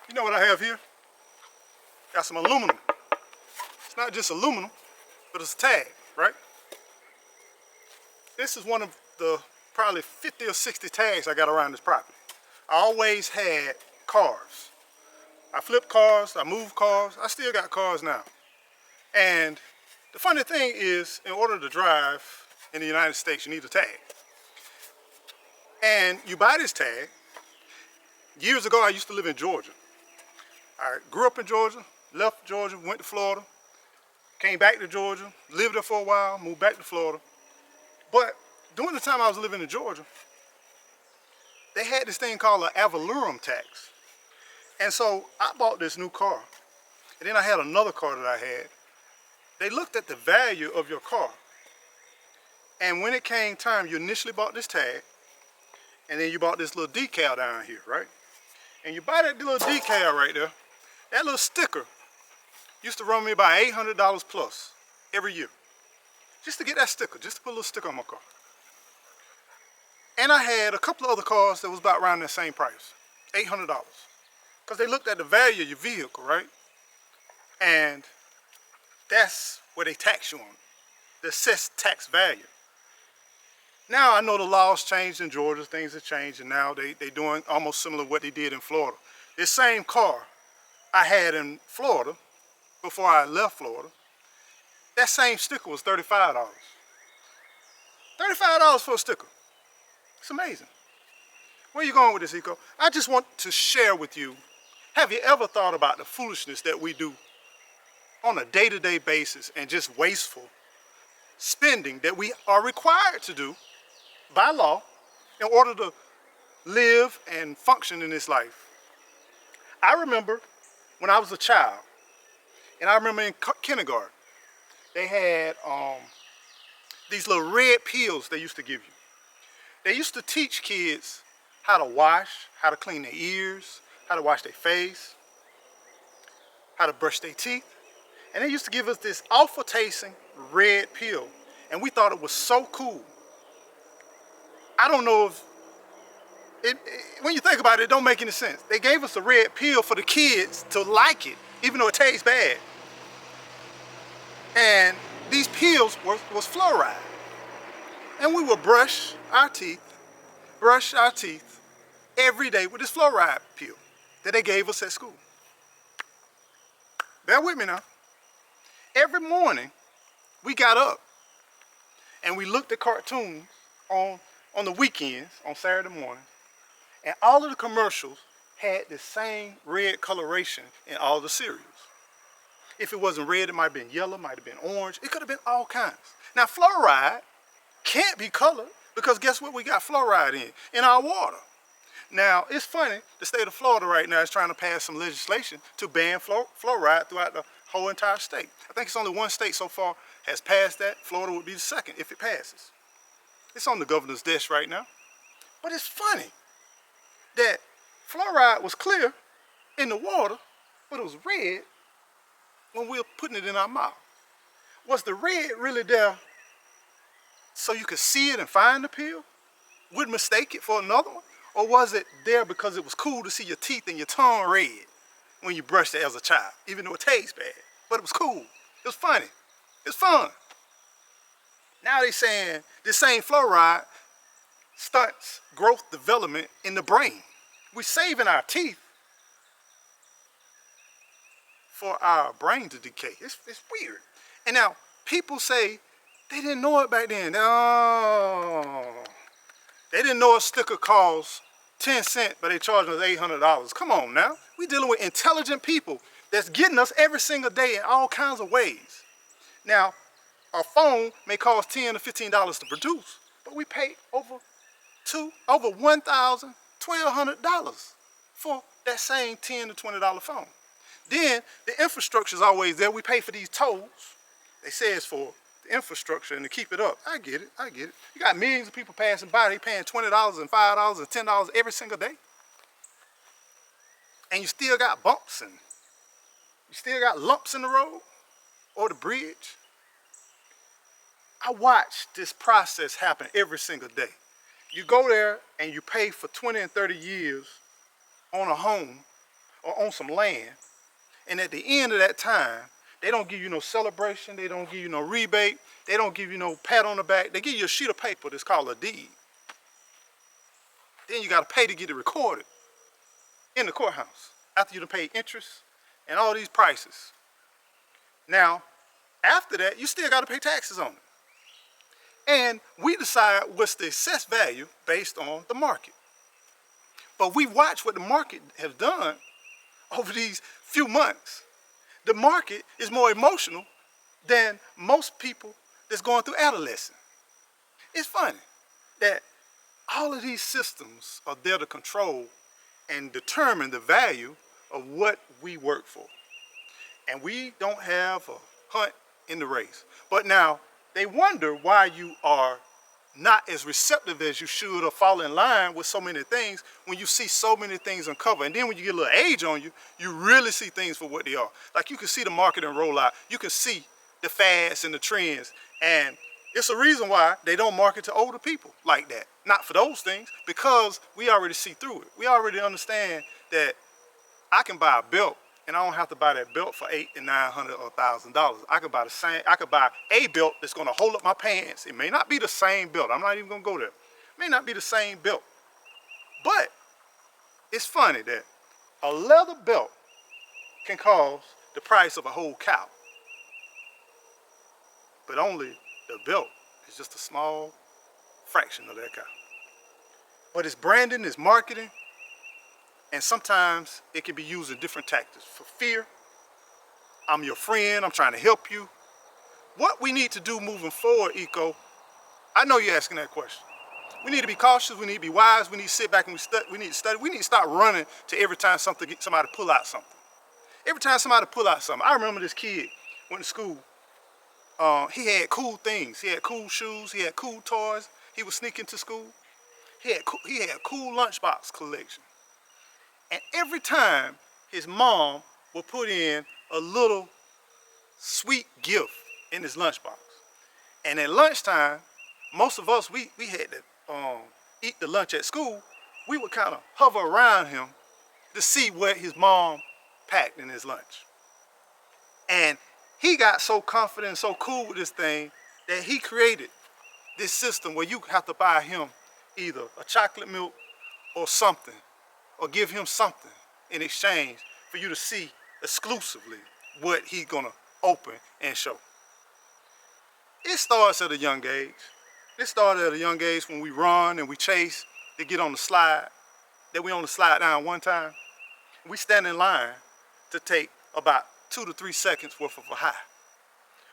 You know what I have here? Got some aluminum. It's not just aluminum, but it's a tag, right? This is one of the probably 50 or 60 tags I got around this property. I always had cars. I flipped cars, I moved cars, I still got cars now. And the funny thing is, in order to drive in the United States, you need a tag. And you buy this tag. Years ago, I used to live in Georgia. I grew up in Georgia, left Georgia, went to Florida, came back to Georgia, lived there for a while, moved back to Florida. But during the time I was living in Georgia, they had this thing called an ad valorem tax. And so I bought this new car. And then I had another car that I had. They looked at the value of your car. And when it came time, you initially bought this tag, and then you bought this little decal down here, right? And you buy that little decal right there, that little sticker used to run me about $800 plus every year. Just to get that sticker, just to put a little sticker on my car. And I had a couple of other cars that was about around that same price, $800. Because they looked at the value of your vehicle, right? And that's where they tax you on, the assessed tax value. Now I know the laws changed in Georgia, things have changed, and now they doing almost similar to what they did in Florida. This same car I had in Florida before I left Florida, that same sticker was $35. $35 for a sticker. It's amazing. Where are you going with this, Eco? I just want to share with you, have you ever thought about the foolishness that we do on a day-to-day basis and just wasteful spending that we are required to do by law in order to live and function in this life? I remember when I was a child, and I remember in kindergarten, they had these little red pills they used to give you. They used to teach kids how to wash, how to clean their ears, how to wash their face, how to brush their teeth. And they used to give us this awful tasting red pill. And we thought it was so cool. I don't know if, when you think about it, it don't make any sense. They gave us a red pill for the kids to like it, even though it tastes bad. And these pills was fluoride. And we would brush our teeth every day with this fluoride pill that they gave us at school. Bear with me now. Every morning, we got up and we looked at cartoons on the weekends, on Saturday morning, and all of the commercials had the same red coloration in all the cereals. If it wasn't red, it might have been yellow, might have been orange. It could have been all kinds. Now, fluoride can't be colored because guess what we got fluoride in our water. Now, it's funny, the state of Florida right now is trying to pass some legislation to ban fluoride throughout the whole entire state. I think it's only one state so far has passed that. Florida would be the second if it passes. It's on the governor's desk right now. But it's funny that fluoride was clear in the water, but it was red when we were putting it in our mouth. Was the red really there so you could see it and find the pill? Would mistake it for another one? Or was it there because it was cool to see your teeth and your tongue red when you brushed it as a child, even though it tastes bad? But it was cool. It was funny. It's fun. Now they saying this same fluoride stunts growth development in the brain. We're saving our teeth for our brain to decay. It's weird. And now people say they didn't know it back then. No. They didn't know a sticker costs 10 cents, but they charging us $800. Come on now. We're dealing with intelligent people that's getting us every single day in all kinds of ways. Now, a phone may cost $10 to $15 to produce, but we pay over $1,000, $1,200 for that same $10 to $20 phone. Then the infrastructure is always there. We pay for these tolls. They say it's for the infrastructure and to keep it up. I get it. You got millions of people passing by. They paying $20 and $5 and $10 every single day. And you still got bumps and you still got lumps in the road or the bridge. I watch this process happen every single day. You go there and you pay for 20 and 30 years on a home or own some land, and at the end of that time, they don't give you no celebration, they don't give you no rebate, they don't give you no pat on the back, they give you a sheet of paper that's called a deed. Then you got to pay to get it recorded in the courthouse after you done paid interest and all these prices. Now, after that, you still got to pay taxes on it. And we decide what's the assessed value based on the market. But we watch what the market has done over these few months. The market is more emotional than most people that's going through adolescence. It's funny that all of these systems are there to control and determine the value of what we work for. And we don't have a hunt in the race. But now, they wonder why you are not as receptive as you should or fall in line with so many things when you see so many things uncovered. And then when you get a little age on you, you really see things for what they are. Like you can see the marketing rollout. You can see the fads and the trends. And it's a reason why they don't market to older people like that. Not for those things, because we already see through it. We already understand that I can buy a belt and I don't have to buy that belt for $800 and $900 or $1,000. I could buy the same. I could buy a belt that's going to hold up my pants. It may not be the same belt. I'm not even going to go there. It may not be the same belt, but it's funny that a leather belt can cost the price of a whole cow, but only the belt is just a small fraction of that cow. But it's branding, it's marketing, and sometimes it can be used in different tactics. For fear, I'm your friend, I'm trying to help you. What we need to do moving forward, Eco, I know you're asking that question. We need to be cautious, we need to be wise, we need to sit back and we need to study. We need to stop running to every time somebody pull out something. Every time somebody pull out something. I remember this kid went to school. He had cool things. He had cool shoes, he had cool toys. He was sneaking to school. He had a cool lunchbox collection. And every time his mom would put in a little sweet gift in his lunchbox. And at lunchtime, most of us, we had to eat the lunch at school. We would kind of hover around him to see what his mom packed in his lunch. And he got so confident and so cool with this thing that he created this system where you have to buy him either a chocolate milk or something, or give him something in exchange for you to see exclusively what he's gonna open and show. It starts at a young age. It started at a young age when we run and we chase to get on the slide, that we only slide down one time. We stand in line to take about 2 to 3 seconds worth of a high.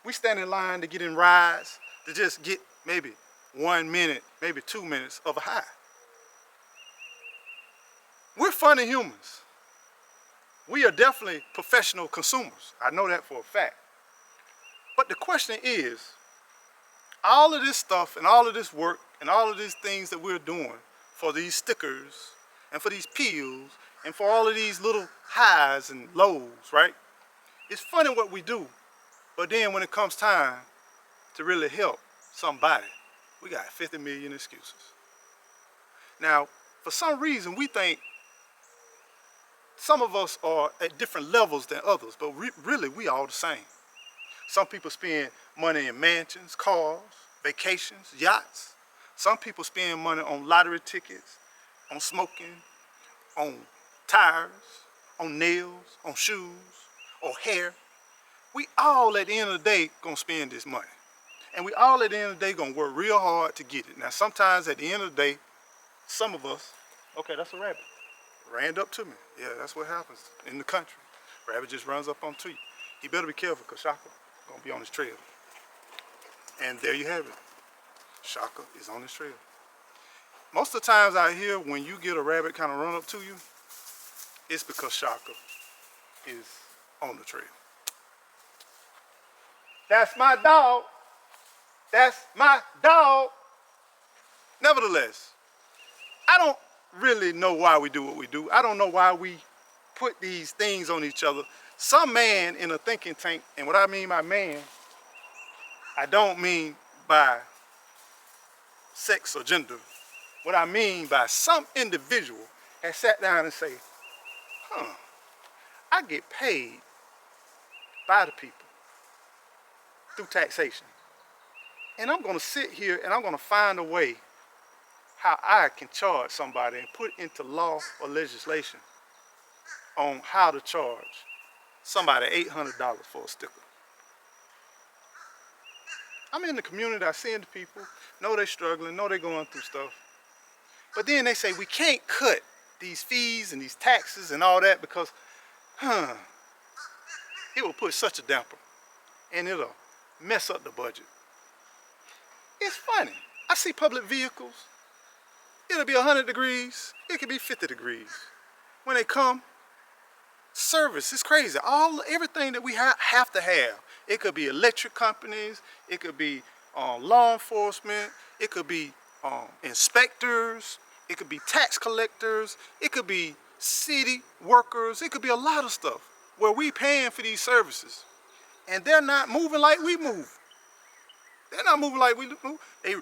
We stand in line to get in rides to just get maybe 1 minute, maybe 2 minutes of a high. We're funny humans. We are definitely professional consumers. I know that for a fact. But the question is, all of this stuff and all of this work and all of these things that we're doing for these stickers and for these pills and for all of these little highs and lows, right? It's funny what we do, but then when it comes time to really help somebody, we got 50 million excuses. Now, for some reason, we think some of us are at different levels than others, but really we all the same. Some people spend money in mansions, cars, vacations, yachts. Some people spend money on lottery tickets, on smoking, on tires, on nails, on shoes, or hair. We all at the end of the day gonna spend this money. And we all at the end of the day gonna work real hard to get it. Now sometimes at the end of the day, some of us, okay, that's a rabbit. Ran up to me. Yeah, that's what happens in the country. Rabbit just runs up onto you. You better be careful because Shaka gonna be on his trail. And there you have it. Shaka is on his trail. Most of the times out here, when you get a rabbit kind of run up to you, it's because Shaka is on the trail. That's my dog. That's my dog. Nevertheless, I don't really know why we do what we do. I don't know why we put these things on each other. Some man in a thinking tank, and what I mean by man, I don't mean by sex or gender. What I mean by some individual has sat down and say, I get paid by the people through taxation. And I'm going to sit here and I'm going to find a way how I can charge somebody and put into law or legislation on how to charge somebody $800 for a sticker. I'm in the community, I see the people, know they're struggling, know they're going through stuff. But then they say we can't cut these fees and these taxes and all that because, it will put such a damper and it'll mess up the budget. It's funny. I see public vehicles. It'll be 100 degrees. It could be 50 degrees. When they come, service is crazy. Everything that we have to have. It could be electric companies. It could be law enforcement. It could be inspectors. It could be tax collectors. It could be city workers. It could be a lot of stuff where we paying for these services. And they're not moving like we move. They're not moving like we move. They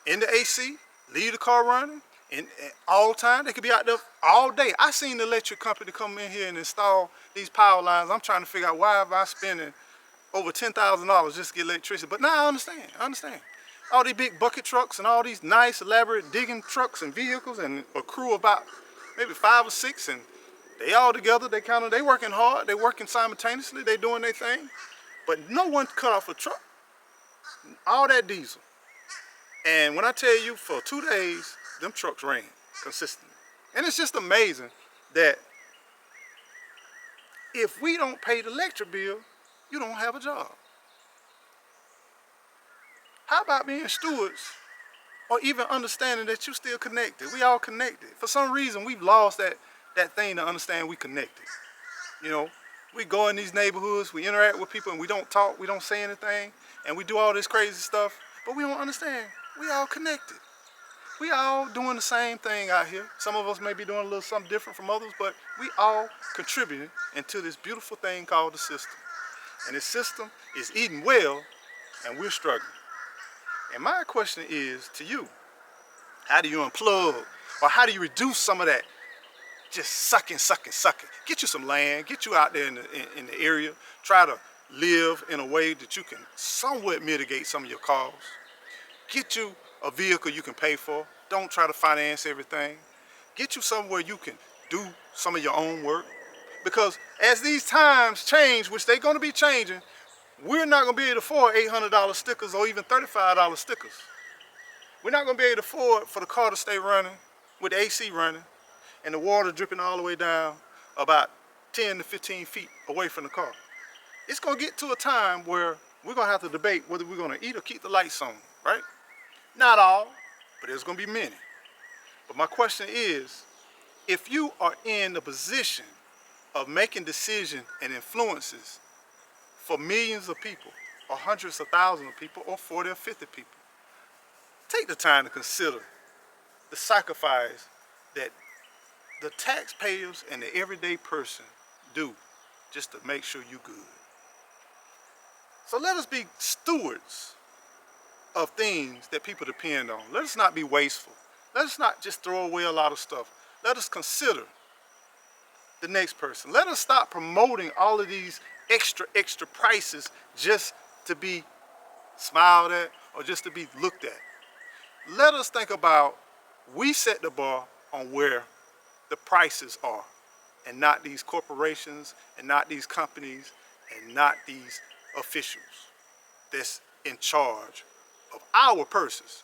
in the AC, leave the car running, and all the time. They could be out there all day. I seen the electric company come in here and install these power lines. I'm trying to figure out why am I spending over $10,000 just to get electricity. But now I understand. All these big bucket trucks and all these nice elaborate digging trucks and vehicles and a crew about maybe 5 or 6, and they all together, they working hard, they working simultaneously, they doing their thing. But no one cut off a truck. All that diesel. And when I tell you, for 2 days, them trucks ran consistently. And it's just amazing that if we don't pay the electric bill, you don't have a job. How about being stewards or even understanding that you're still connected? We all connected. For some reason, we've lost that thing to understand we connected. You know, we go in these neighborhoods, we interact with people, and we don't talk, we don't say anything, and we do all this crazy stuff, but we don't understand. We all connected. We all doing the same thing out here. Some of us may be doing a little something different from others, but we all contributing into this beautiful thing called the system. And this system is eating well, and we're struggling. And my question is to you, how do you unplug, or how do you reduce some of that just sucking? Get you some land, get you out there in the area, try to live in a way that you can somewhat mitigate some of your costs. Get you a vehicle you can pay for. Don't try to finance everything. Get you somewhere you can do some of your own work. Because as these times change, which they're going to be changing, we're not going to be able to afford $800 stickers or even $35 stickers. We're not going to be able to afford for the car to stay running with the AC running and the water dripping all the way down about 10 to 15 feet away from the car. It's going to get to a time where we're going to have to debate whether we're going to eat or keep the lights on, right? Not all, but there's going to be many. But my question is, if you are in the position of making decisions and influences for millions of people, or hundreds of thousands of people, or 40 or 50 people, take the time to consider the sacrifice that the taxpayers and the everyday person do just to make sure you're good. So let us be stewards of things that people depend on. Let us not be wasteful. Let us not just throw away a lot of stuff. Let us consider the next person. Let us stop promoting all of these extra prices just to be smiled at or just to be looked at. Let us think about, we set the bar on where the prices are, and not these corporations, and not these companies, and not these officials that's in charge of our purses.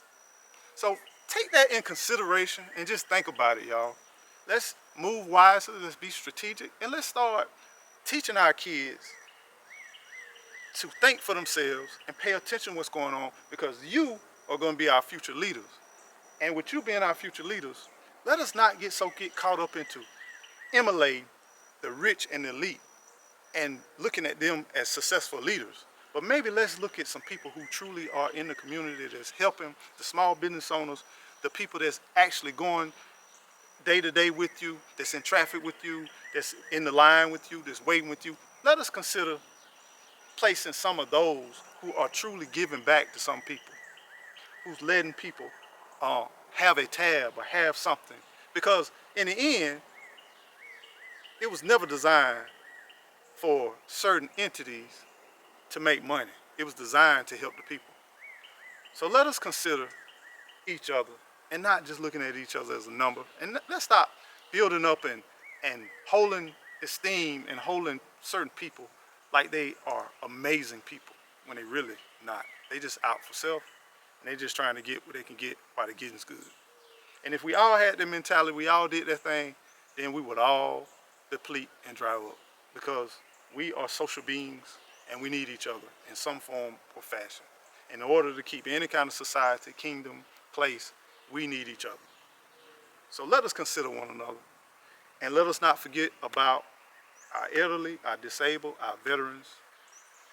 So take that in consideration and just think about it, y'all. Let's move wisely, let's be strategic, and let's start teaching our kids to think for themselves and pay attention to what's going on, because you are going to be our future leaders. And with you being our future leaders, let us not get caught up into emulating the rich and the elite and looking at them as successful leaders. But maybe let's look at some people who truly are in the community that's helping the small business owners, the people that's actually going day to day with you, that's in traffic with you, that's in the line with you, that's waiting with you. Let us consider placing some of those who are truly giving back to some people, who's letting people have a tab or have something. Because in the end, it was never designed for certain entities to make money. It was designed to help the people. So let us consider each other and not just looking at each other as a number. And let's stop building up and holding esteem and holding certain people like they are amazing people when they really not. They just out for self and they just trying to get what they can get while the getting's good. And if we all had that mentality, we all did that thing, then we would all deplete and dry up because we are social beings and we need each other in some form or fashion. In order to keep any kind of society, kingdom, place, we need each other. So let us consider one another and let us not forget about our elderly, our disabled, our veterans,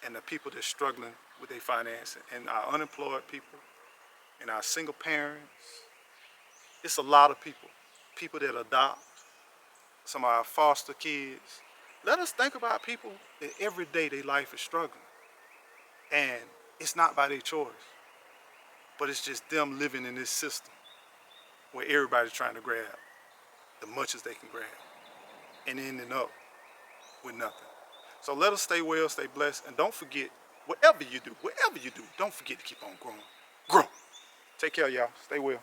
and the people that's struggling with their finances, and our unemployed people, and our single parents. It's a lot of people, people that adopt, some of our foster kids. Let us think about people that every day their life is struggling. And it's not by their choice, but it's just them living in this system where everybody's trying to grab the much as they can grab and ending up with nothing. So let us stay well, stay blessed, and don't forget, whatever you do, don't forget to keep on growing. Grow. Take care, y'all. Stay well.